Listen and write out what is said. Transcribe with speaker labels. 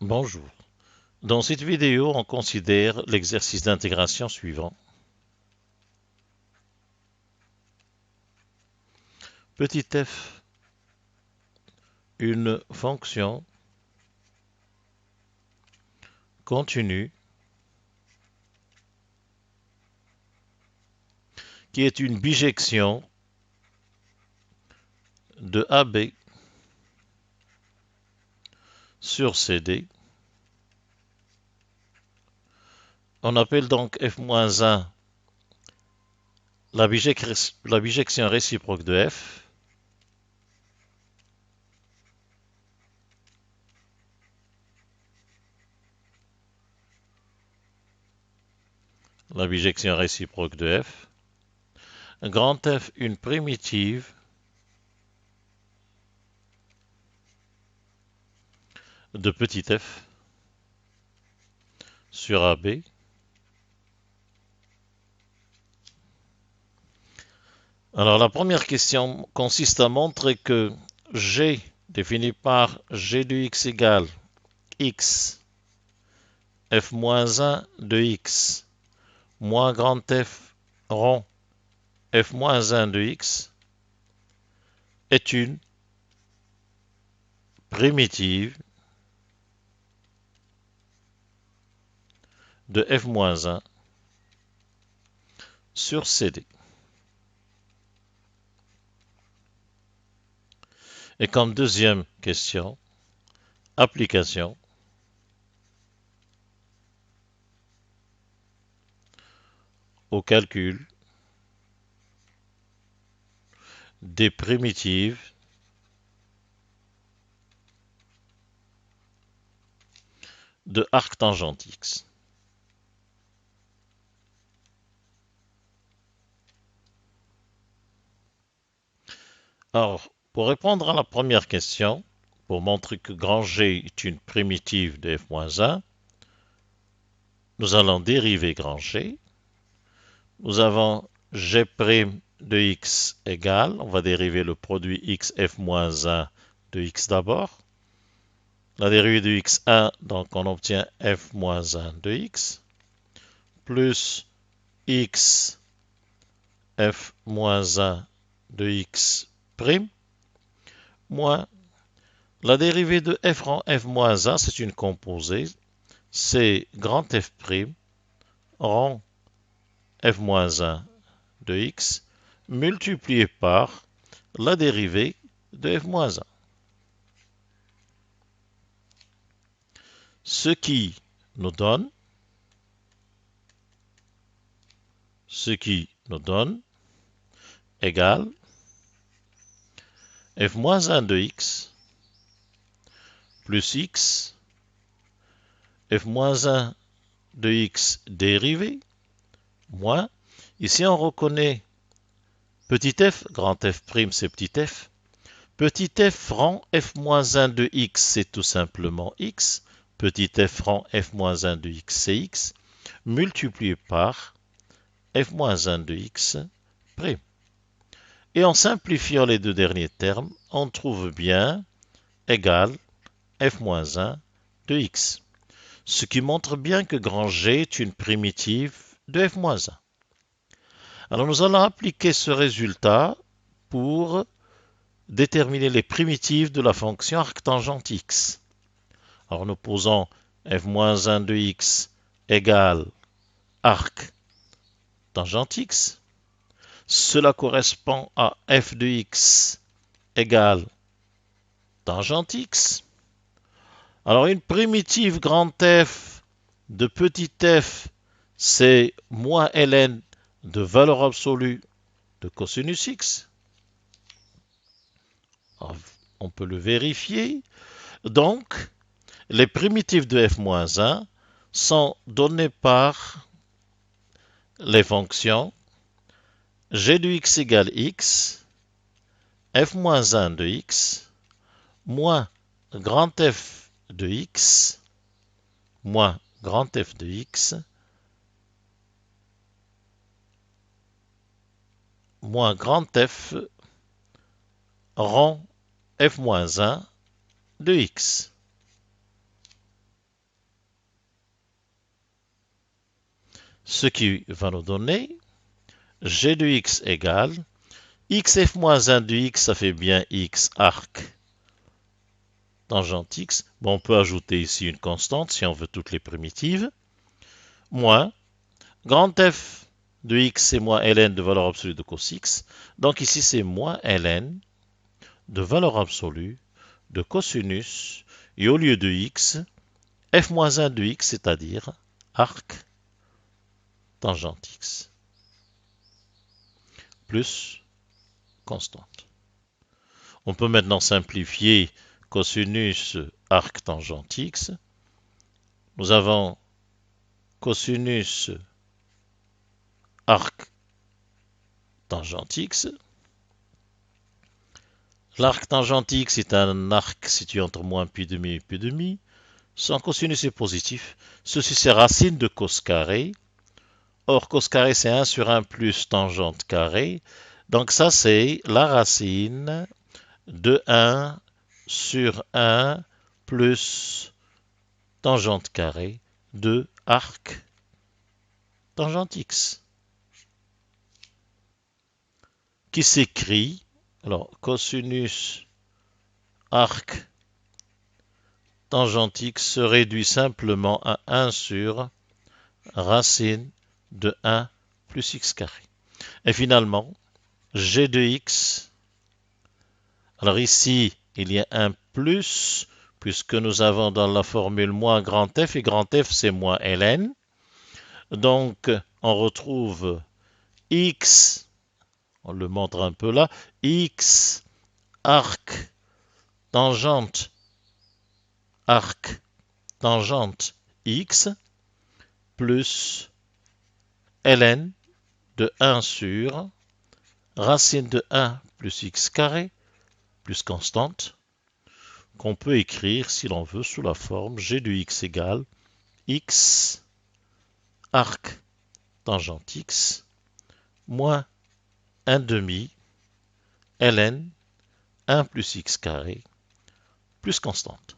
Speaker 1: Bonjour. Dans cette vidéo, on considère l'exercice d'intégration suivant. Petit f, une fonction continue qui est une bijection de AB sur CD. On appelle donc f-1 la bijection réciproque de f. La bijection réciproque de f. Grand F, une primitive de petit f sur AB. Alors la première question consiste à montrer que G défini par G de x égale x f-1 de x moins grand F rond f-1 de x est une primitive de f-1 sur CD. Et comme deuxième question, application au calcul des primitives de arctangente x. Alors, pour répondre à la première question, pour montrer que grand G est une primitive de f-1, nous allons dériver grand G. Nous avons G' de x égale, on va dériver le produit x f-1 de x d'abord. La dérivée de x1, donc on obtient f-1 de x, plus x f-1 de x prime, moins la dérivée de f rond f-1, c'est une composée, c'est grand F' rond f-1 de x multiplié par la dérivée de f-1. Ce qui nous donne égale f-1 de x plus x f-1 de x dérivé moins, ici on reconnaît petit f, grand F' c'est petit f, petit f rond f-1 de x c'est tout simplement x, petit f rond f-1 de x c'est x, multiplié par f-1 de x prime. Et en simplifiant les deux derniers termes, on trouve bien égal f-1 de x. Ce qui montre bien que grand G est une primitive de f-1. Alors nous allons appliquer ce résultat pour déterminer les primitives de la fonction arctangente x. Alors nous posons f-1 de x égale arc tangente x. Cela correspond à f de x égale tangente x. Alors une primitive grand F de petit f, c'est moins ln de valeur absolue de cosinus x. Alors, on peut le vérifier. Donc, les primitives de f-1 sont données par les fonctions g de x égale x, f-1 de x, moins grand F de x, moins grand F de x, moins grand F rond f-1 de x. ce qui va nous donner g de x égale xf moins 1 de x, ça fait bien x arc tangente x. Bon, on peut ajouter ici une constante si on veut toutes les primitives. Moins grand F de x, c'est moins ln de valeur absolue de cos x. Donc ici, c'est moins ln de valeur absolue de cosinus. Et au lieu de x, f moins 1 de x, c'est-à-dire arc tangente x, plus constante. On peut maintenant simplifier cosinus arc tangente x. Nous avons cosinus arc tangente x. L'arc tangente x est un arc situé entre moins pi demi et pi demi. Son cosinus est positif. Ceci c'est racine de cos carré. Or, cos carré c'est 1 sur 1 plus tangente carré. Donc ça c'est la racine de 1 sur 1 plus tangente carré de arc tangente x. Qui s'écrit, alors cosinus arc tangente x se réduit simplement à 1 sur racine de 1 plus x carré. Et finalement, g de x, alors ici, il y a un plus, puisque nous avons dans la formule moins grand F, et grand F c'est moins ln. Donc, on retrouve x, on le montre un peu là, x arc tangente x plus ln de 1 sur racine de 1 plus x carré plus constante qu'on peut écrire si l'on veut sous la forme g de x égale x arc tangente x moins 1 demi ln 1 plus x carré plus constante.